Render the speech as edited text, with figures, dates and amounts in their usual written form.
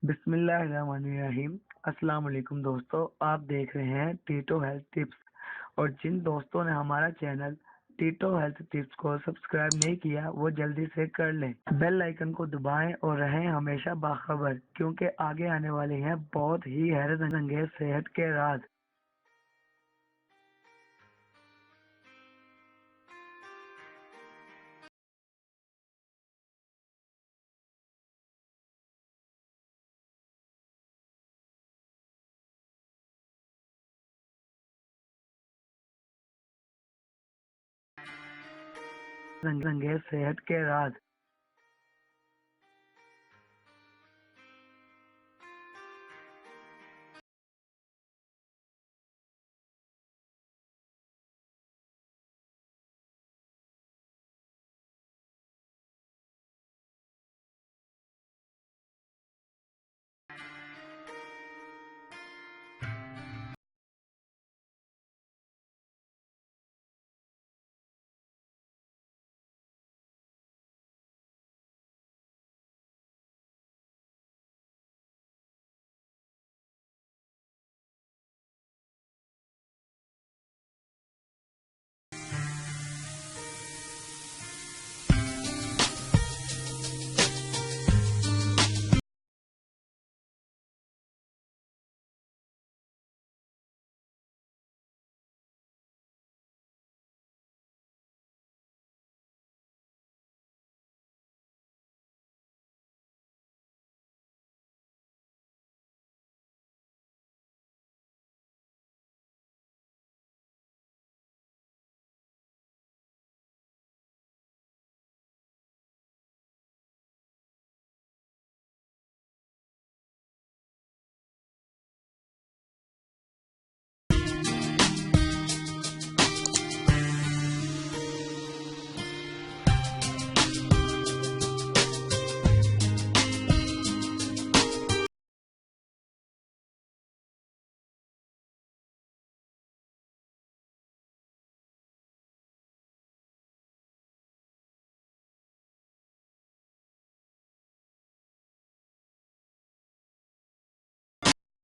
बिस्मिल्लाहिर्रहमानिर्रहीम। अस्सलाम वालेकुम दोस्तों, आप देख रहे हैं टीटो हेल्थ टिप्स। और जिन दोस्तों ने हमारा चैनल टीटो हेल्थ टिप्स को सब्सक्राइब नहीं किया वो जल्दी से कर लें। बेल आइकन को दबाएं और रहें हमेशा बाखबर, क्योंकि आगे आने वाले हैं बहुत ही हैरत अंगेज सेहत के राज। अंगेज सेहत के राज।